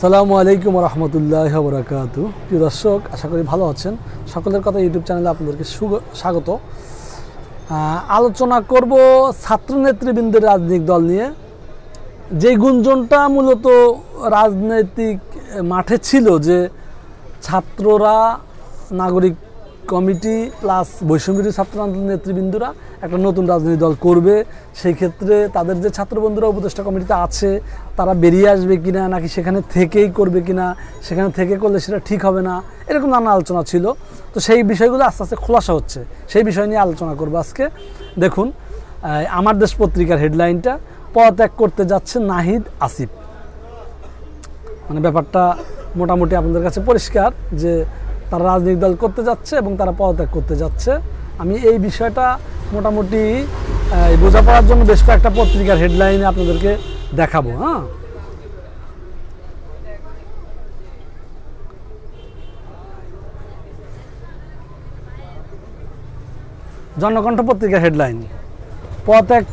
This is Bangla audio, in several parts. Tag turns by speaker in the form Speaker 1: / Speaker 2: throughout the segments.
Speaker 1: আসসালামু আলাইকুম রহমতুল্লাহ বরকাতু। প্রিয় দর্শক, আশা করি ভালো আছেন। সকলের কথা ইউটিউব চ্যানেলে আপনাদেরকে স্বাগত। আলোচনা করব ছাত্র নেতৃবৃন্দের রাজনৈতিক দল নিয়ে। যে গুঞ্জনটা মূলত রাজনৈতিক মাঠে ছিল যে ছাত্ররা, নাগরিক কমিটি প্লাস বৈষম্যবিরোধী ছাত্র আন্দোলন নেতৃবৃন্দরা একটা নতুন রাজনৈতিক দল করবে, সেই ক্ষেত্রে তাদের যে ছাত্রবন্ধুরা উপদেষ্টা কমিটিতে আছে তারা বেরিয়ে আসবে কিনা, নাকি সেখানে থেকেই করবে কিনা, সেখানে থেকে করলে সেটা ঠিক হবে না, এরকম নানা আলোচনা ছিল। তো সেই বিষয়গুলো আস্তে আস্তে খোলাসা হচ্ছে, সেই বিষয় নিয়ে আলোচনা করবো আজকে। দেখুন, আমার দেশ পত্রিকার হেডলাইনটা, পদত্যাগ করতে যাচ্ছে নাহিদ আসিফ। মানে ব্যাপারটা মোটামুটি আপনাদের কাছে পরিষ্কার যে তারা রাজনৈতিক দল করতে যাচ্ছে এবং তারা পদত্যাগ করতে যাচ্ছে। আমি এই বিষয়টা মোটামুটি বোঝাপড়ার জন্য বেশ কয়েকটা পত্রিকার হেডলাইনে আপনাদেরকে দেখাবো। জনকণ্ঠ পত্রিকার হেডলাইন, পদত্যাগ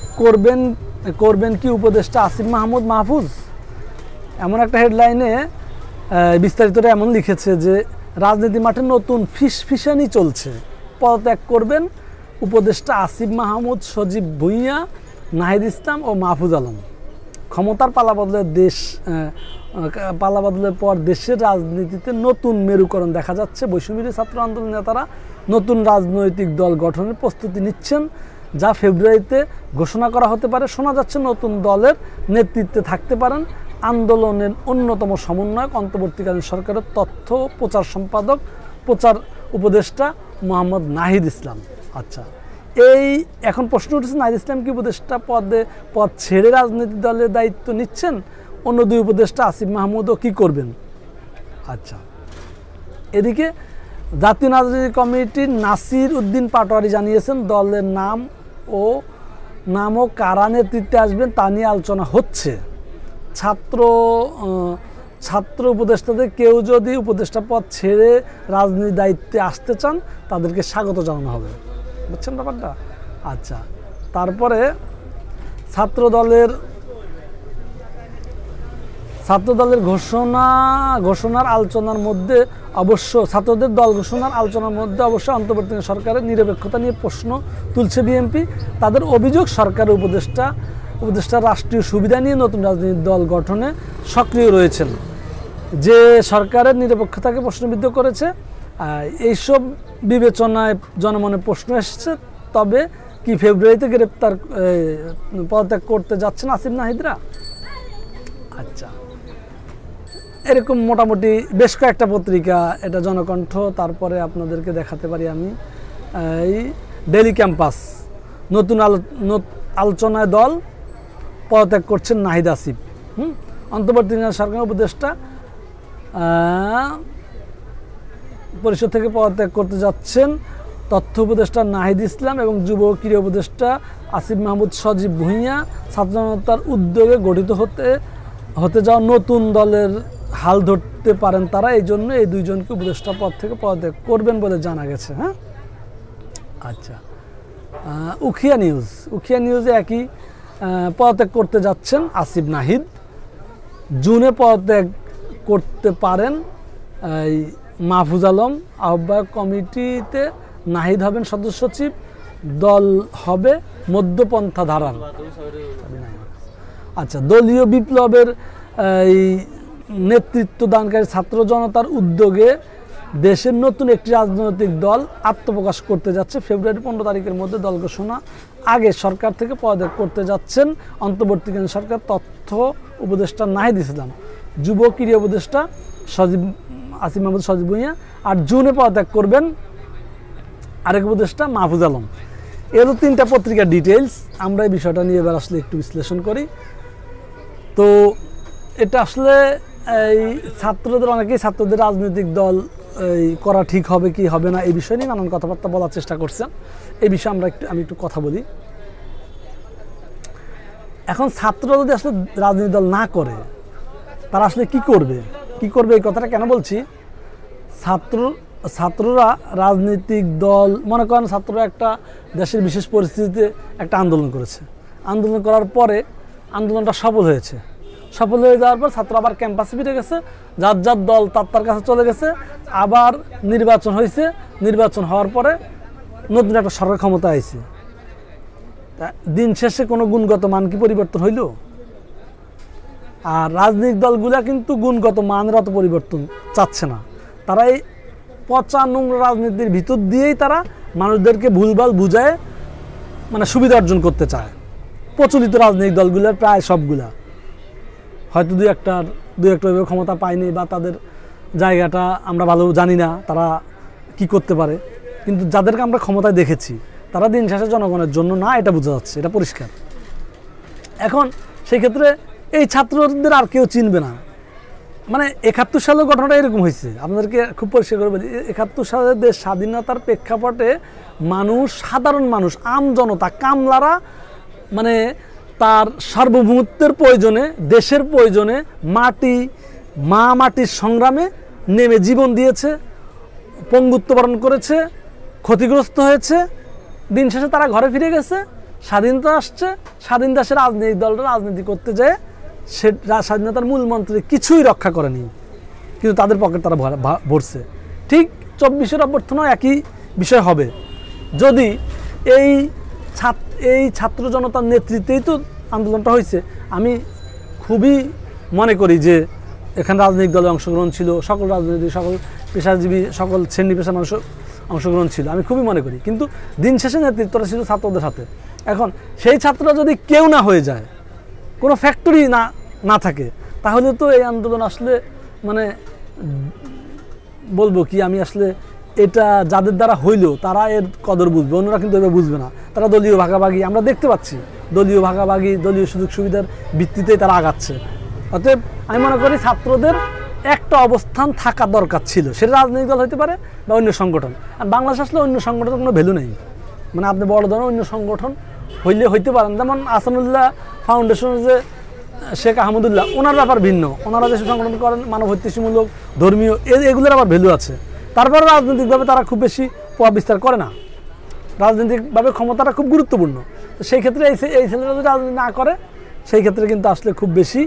Speaker 1: করবেন কি উপদেষ্টা আসিফ মাহমুদ মাহফুজ। এমন একটা হেডলাইনে বিস্তারিতটা এমন লিখেছে যে রাজনীতি মাঠে নতুন ফিসফিসানি চলছে, পদত্যাগ করবেন উপদেষ্টা আসিফ মাহমুদ, সজীব ভুঁইয়া, নাহিদ ইসলাম ও মাহফুজ আলম। ক্ষমতার পালাবদলের পর দেশের রাজনীতিতে নতুন মেরুকরণ দেখা যাচ্ছে। বৈষম্যবিরোধী ছাত্র আন্দোলন নেতারা নতুন রাজনৈতিক দল গঠনের প্রস্তুতি নিচ্ছেন, যা ফেব্রুয়ারিতে ঘোষণা করা হতে পারে। শোনা যাচ্ছে নতুন দলের নেতৃত্বে থাকতে পারেন আন্দোলনের অন্যতম সমন্বয়ক, অন্তর্বর্তীকালীন সরকারের তথ্য প্রচার সম্পাদক, প্রচার উপদেষ্টা মোহাম্মদ নাহিদ ইসলাম। আচ্ছা, এখন প্রশ্ন উঠেছে, নাহিদ ইসলাম কি উপদেষ্টা পদ ছেড়ে রাজনৈতিক দলের দায়িত্ব নিচ্ছেন? অন্য দুই উপদেষ্টা আসিফ মাহমুদও কি করবেন? আচ্ছা, এদিকে জাতীয় রাজনৈতিক কমিটির নাসির উদ্দিন পাটোয়ারি জানিয়েছেন দলের নাম ও কারা নেতৃত্বে আসবেন তা নিয়ে আলোচনা হচ্ছে। ছাত্র উপদেষ্টাদের কেউ যদি উপদেষ্টা পদ ছেড়ে রাজনীতির দায়িত্বে আসতে চান তাদেরকে স্বাগত জানানো হবে, বুঝছেন ব্যাপারটা? আচ্ছা, তারপরে ছাত্র দলের ঘোষণার আলোচনার মধ্যে ছাত্রদের দল ঘোষণার আলোচনার মধ্যে অবশ্য অন্তর্বর্তীকালীন সরকারের নিরপেক্ষতা নিয়ে প্রশ্ন তুলছে বিএনপি। তাদের অভিযোগ, সরকারের উপদেষ্টা রাষ্ট্রীয় সুবিধা নিয়ে নতুন রাজনৈতিক দল গঠনে সক্রিয় রয়েছেন, যে সরকারের নিরপেক্ষতাকে প্রশ্নবিদ্ধ করেছে। এইসব বিবেচনায় জনমনে প্রশ্ন এসেছে, তবে কি ফেব্রুয়ারিতে পদত্যাগ করতে যাচ্ছেন আসিফ নাহিদরা? আচ্ছা, এরকম মোটামুটি বেশ কয়েকটা পত্রিকা, এটা জনকণ্ঠ, তারপরে আপনাদেরকে দেখাতে পারি আমি এই ডেইলি ক্যাম্পাস, নতুন আলোচনায় দল, পদত্যাগ করছেন নাহিদ আসিফ। অন্তর্বর্তীকালীন সরকারের উপদেষ্টা পরিষদ থেকে পদত্যাগ করতে যাচ্ছেন তথ্য উপদেষ্টা নাহিদ ইসলাম এবং যুব ক্রীড়া উপদেষ্টা আসিফ মাহমুদ, সজীব ভুঁইয়া। ছাত্র জনতার উদ্যোগে গঠিত হতে যাওয়া নতুন দলের হাল ধরতে পারেন তারা, এই জন্য এই দুইজনকে উপদেষ্টা পদ থেকে পদত্যাগ করবেন বলে জানা গেছে। আচ্ছা, উখিয়া নিউজে একই, পদত্যাগ করতে যাচ্ছেন আসিফ নাহিদ, জুনে পদত্যাগ করতে পারেন এই মাহফুজ আলম। আহ্বায়ক কমিটিতে নাহিদ হবেন সদস্য সচিব, দল হবে মধ্যপন্থা ধারার। আচ্ছা, দলীয় বিপ্লবের এই নেতৃত্ব দানকারী ছাত্র জনতার উদ্যোগে দেশের নতুন একটি রাজনৈতিক দল আত্মপ্রকাশ করতে যাচ্ছে। ফেব্রুয়ারি 15 তারিখের মধ্যে দল ঘোষণা আগে সরকার থেকে পদত্যাগ করতে যাচ্ছেন অন্তর্বর্তীকালীন সরকার তথ্য উপদেষ্টা নাহিদ ইসলাম, যুব ক্রীড়া উপদেষ্টা আসিফ মাহমুদ, সজীব ভুঁইয়া। আর জুনে পদত্যাগ করবেন আরেক উপদেষ্টা মাহফুজ আলম। এরও 3টা পত্রিকার ডিটেলস। আমরা এই বিষয়টা নিয়ে এবার আসলে একটু বিশ্লেষণ করি। তো এটা আসলে এই ছাত্রদের রাজনৈতিক দল করা ঠিক হবে কি হবে না, এই বিষয় নিয়ে নানান কথাবার্তা বলার চেষ্টা করছেন। এই বিষয়ে আমি একটু কথা বলি। এখন ছাত্ররা যদি আসলে রাজনৈতিক দল না করে তারা আসলে কি করবে এই কথাটা কেন বলছি? ছাত্ররা রাজনৈতিক দল, মনে করেন ছাত্ররা একটা দেশের বিশেষ পরিস্থিতিতে একটা আন্দোলন করেছে, আন্দোলন করার পরে আন্দোলনটা সফল হয়েছে, সফল হয়ে যাওয়ার পর ছাত্র আবার ক্যাম্পাসে ফিরে গেছে, যার যার দল তার কাছে চলে গেছে, আবার নির্বাচন হয়েছে, নির্বাচন হওয়ার পরে নতুন একটা সরকার ক্ষমতা আইছে। দিন শেষে কোনো গুণগত মান কি পরিবর্তন হইল? আর রাজনৈতিক দলগুলা কিন্তু গুণগত মানের অত পরিবর্তন চাচ্ছে না। তারা এই পচা নোংরা রাজনীতির ভিতর দিয়েই তারা মানুষদেরকে ভুলভাল বুঝায় মানে সুবিধা অর্জন করতে চায়। প্রচলিত রাজনৈতিক দলগুলোর প্রায় সবগুলা, হয়তো দুই একটা ক্ষমতা পায়নি বা তাদের জায়গাটা আমরা ভালো জানি না তারা কি করতে পারে, কিন্তু যাদেরকে আমরা ক্ষমতায় দেখেছি তারা দিন শেষে জনগণের জন্য না, এটা বোঝা যাচ্ছে, এটা পরিষ্কার। এখন সেই ক্ষেত্রে এই ছাত্রদের আর কেউ চিনবে না। মানে 71 সালের ঘটনাটা এরকম হয়েছে, আপনাদেরকে খুব পরিষ্কার করে বলি। 71 সালের দেশ স্বাধীনতার প্রেক্ষাপটে মানুষ, সাধারণ মানুষ, আম জনতা, কামলারা মানে তার সার্বভৌমত্বের প্রয়োজনে, দেশের প্রয়োজনে মাটির সংগ্রামে নেমে জীবন দিয়েছে, পঙ্গুত্ব বরণ করেছে, ক্ষতিগ্রস্ত হয়েছে। দিন শেষে তারা ঘরে ফিরে গেছে, স্বাধীনতা আসছে, স্বাধীন দেশের রাজনৈতিক দলটা রাজনীতি করতে যায় সে স্বাধীনতার মূল মন্ত্রে কিছুই রক্ষা করেনি, কিন্তু তাদের পকেট তারা ভরছে। ঠিক 24-এর অভ্যর্থনাও একই বিষয় হবে। যদি এই ছাত্র জনতার নেতৃত্বেই তো আন্দোলনটা হয়েছে, আমি খুবই মনে করি যে এখানে রাজনৈতিক দলের অংশগ্রহণ ছিল, সকল রাজনৈতিক, সকল পেশাজীবী, সকল শ্রেণী পেশার মানুষ অংশগ্রহণ ছিল, আমি খুবই মনে করি। কিন্তু দিন শেষে নেতৃত্বটা ছিল ছাত্রদের হাতে। এখন সেই ছাত্ররা যদি কেউ না হয়ে যায়, কোনো ফ্যাক্টরি না থাকে, তাহলে তো এই আন্দোলন আসলে মানে বলবো কি, আমি আসলে এটা যাদের দ্বারা হইল তারা এর কদর বুঝবে, অন্যরা কিন্তু এবার বুঝবে না। তারা দলীয় ভাগাভাগি আমরা দেখতে পাচ্ছি, দলীয় ভাগাভাগি, দলীয় সুযোগ সুবিধার ভিত্তিতেই তারা আগাচ্ছে। অতএব আমি মনে করি ছাত্রদের একটা অবস্থান থাকা দরকার ছিল, সেটা রাজনৈতিক দল হতে পারে বা অন্য সংগঠন। আর বাংলাদেশ আসলে অন্য সংগঠনের কোনো ভ্যালু নেই, মানে আপনি বড় ধরনের অন্য সংগঠন হইতে পারেন, যেমন আহসানুল্লাহ ফাউন্ডেশনের যে শেখ আহমদুল্লাহ, ওনার ব্যাপার ভিন্ন, ওনারা যেসব সংগঠন করেন মানবহিতৈষীমূলক, ধর্মীয়, এগুলোর আবার ভ্যালু আছে। তারপরে রাজনৈতিকভাবে তারা খুব বেশি প্রভাব বিস্তার করে না, রাজনৈতিকভাবে ক্ষমতাটা খুব গুরুত্বপূর্ণ। তো সেই ক্ষেত্রে এই ছেলেরা যদি রাজনীতি না করে, সেই ক্ষেত্রে কিন্তু আসলে খুব বেশি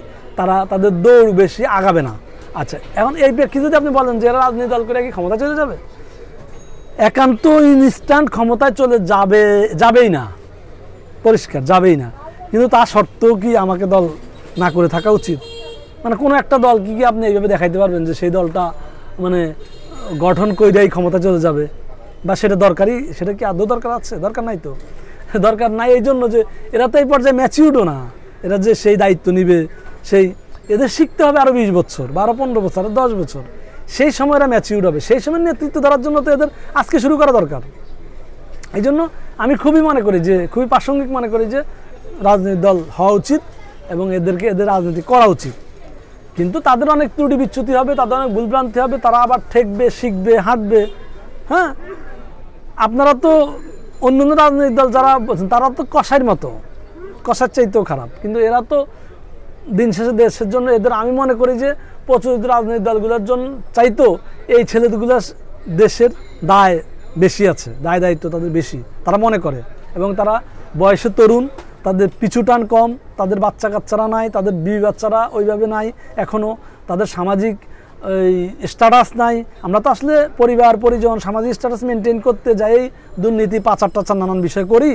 Speaker 1: তাদের দৌড় বেশি আগাবে না। আচ্ছা, এখন এই প্রেক্ষিতে যদি আপনি বলেন যে এরা রাজনীতি দল করে কি ক্ষমতা চলে যাবে, একান্ত ইনস্ট্যান্ট ক্ষমতায় চলে যাবেই না, পরিষ্কার যাবেই না। কিন্তু তা সত্ত্বেও কি আমাকে দল না করে থাকা উচিত? মানে কোনো একটা দল কি আপনি এইভাবে দেখাইতে পারবেন যে সেই দলটা মানে গঠন কইরাই ক্ষমতা চলে যাবে, বা সেটা দরকারি? সেটা কি আদৌ দরকার আছে? দরকার নাই তো, দরকার নাই এই জন্য যে এরা তো এই পর্যায়ে ম্যাচিউরও না। এরা যে সেই দায়িত্ব নিবে, এদের শিখতে হবে আরও 20 বছর বা আরও 15 বছর, 10 বছর, সেই সময় এরা ম্যাচিউর হবে। সেই সময় নেতৃত্ব ধরার জন্য তো এদের আজকে শুরু করা দরকার। এই জন্য আমি খুবই প্রাসঙ্গিক মনে করি যে রাজনৈতিক দল হওয়া উচিত এবং এদের রাজনীতি করা উচিত। কিন্তু তাদের অনেক ত্রুটি বিচ্যুতি হবে, তাদের অনেক ভুলভ্রান্তি হবে, তারা আবার ঠেকবে, শিখবে, হাঁটবে। হ্যাঁ, আপনারা তো অন্য রাজনৈতিক দল যারা বলছেন তারা তো কষাইয়ের মতো, কষার চাইতেও খারাপ, কিন্তু এরা তো দিন শেষে দেশের জন্য আমি মনে করি যে প্রচলিত রাজনৈতিক দলগুলোর জন্য চাইতো এই ছেলেগুলোর দেশের দায় বেশি আছে, দায়িত্ব তাদের বেশি, তারা মনে করে। এবং তারা বয়সে তরুণ, তাদের পিছুটান কম, তাদের বাচ্চা কাচ্চারা নাই, তাদের বিবি বাচ্চারা ওইভাবে নাই এখনও, তাদের সামাজিক স্ট্যাটাস নাই। আমরা তো আসলে পরিবার পরিজন সামাজিক স্ট্যাটাস মেনটেন করতে যাই দুর্নীতি, পাচার টাচার নানান বিষয় করি।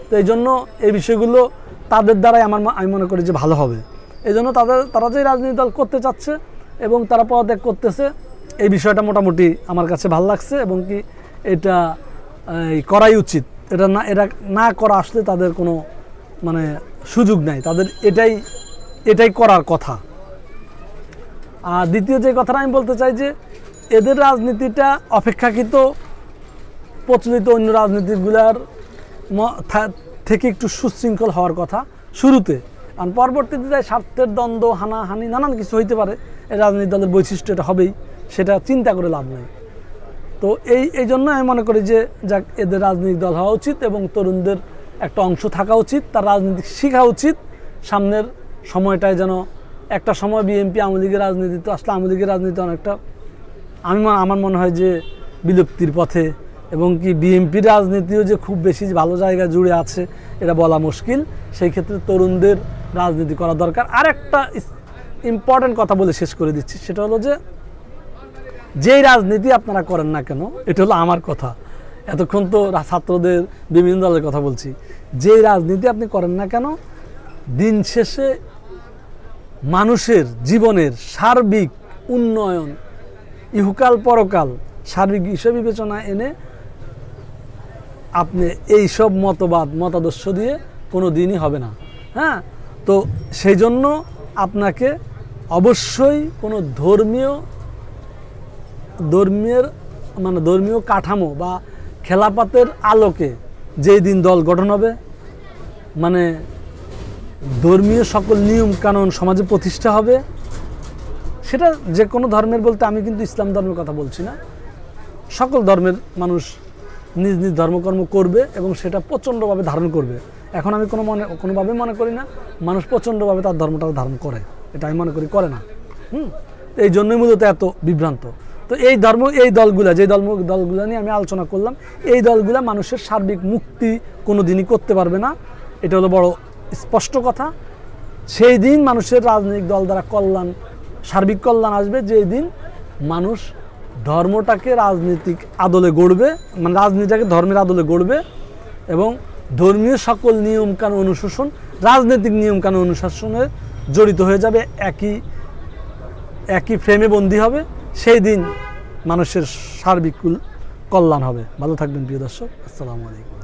Speaker 1: তো এই জন্য এই বিষয়গুলো তাদের দ্বারাই আমি মনে করি যে ভালো হবে। এই জন্য তারা যে রাজনীতি দল করতে চাচ্ছে এবং তারা পদত্যাগ করতেছে, এই বিষয়টা মোটামুটি আমার কাছে ভালো লাগছে এবং কি এটা করাই উচিত। এটা না করা আসলে তাদের কোনো মানে সুযোগ নাই, তাদের এটাই করার কথা। আর দ্বিতীয় যে কথাটা আমি বলতে চাই যে এদের রাজনীতিটা অপেক্ষাকৃত প্রচলিত অন্য রাজনীতিগুলার থেকে একটু সুশৃঙ্খল হওয়ার কথা শুরুতে, আর পরবর্তীতে যায় স্বার্থের দ্বন্দ্ব, হানাহানি, নানান কিছু হইতে পারে। এই রাজনীতি দলের বৈশিষ্ট্য এটা হবেই, সেটা চিন্তা করে লাভ নেই। তো এই জন্য আমি মনে করি যে যাক, এদের রাজনৈতিক দল হওয়া উচিত এবং তরুণদের একটা অংশ থাকা উচিত, তার রাজনীতি শেখা উচিত। সামনের সময়টায় যেন একটা সময় বিএনপি আওয়ামী লীগের রাজনীতি, তো আসলে আওয়ামী লীগের রাজনীতি অনেকটা আমার মনে হয় যে বিলুপ্তির পথে, এবং কি বিএনপির রাজনীতিও যে খুব বেশি ভালো জায়গা জুড়ে আছে এটা বলা মুশকিল। সেই ক্ষেত্রে তরুণদের রাজনীতি করা দরকার। আর একটা ইম্পর্টেন্ট কথা বলে শেষ করে দিচ্ছি, সেটা হলো যে যেই রাজনীতি আপনারা করেন না কেন, এটা হলো আমার কথা, এতক্ষণ তো ছাত্রদের বিভিন্ন দলের কথা বলছি, যেই রাজনীতি আপনি করেন না কেন, দিন শেষে মানুষের জীবনের সার্বিক উন্নয়ন, ইহকাল পরকাল সার্বিক বিষয় বিবেচনা এনে আপনি এই সব মতাদর্শ দিয়ে কোনো দিনই হবে না। হ্যাঁ, তো সেই জন্য আপনাকে অবশ্যই কোনো ধর্মীয় কাঠামো বা খেলাফতের আলোকে যেই দিন দল গঠন হবে, মানে ধর্মীয় সকল নিয়ম কানুন সমাজে প্রতিষ্ঠা হবে, সেটা যে কোনো ধর্মের বলতে আমি কিন্তু ইসলাম ধর্মের কথা বলছি না, সকল ধর্মের মানুষ নিজ নিজ ধর্মকর্ম করবে এবং সেটা প্রচণ্ডভাবে ধারণ করবে। এখন আমি কোনোভাবে মনে করি না মানুষ প্রচণ্ডভাবে তার ধর্মটা ধারণ করে, এটা আমি মনে করি করে না। এই জন্যই মূলত এত বিভ্রান্ত। তো এই দলগুলা দলগুলা নিয়ে আমি আলোচনা করলাম, এই দলগুলা মানুষের সার্বিক মুক্তি কোনো দিনই করতে পারবে না, এটা হলো বড় স্পষ্ট কথা। সেই দিন মানুষের রাজনৈতিক দল দ্বারা সার্বিক কল্যাণ আসবে, যেই দিন মানুষ ধর্মটাকে রাজনৈতিক আদলে গড়বে, মানে রাজনীতিটাকে ধর্মের আদলে গড়বে এবং ধর্মীয় সকল নিয়মকানুন অনুশাসন রাজনৈতিক নিয়মকানুন অনুশাসনে জড়িত হয়ে যাবে, একই ফ্রেমে বন্দী হবে। সেই দিন মানুষের সার্বিক কল্যাণ হবে। ভালো থাকবেন প্রিয় দর্শক, আসসালামু আলাইকুম।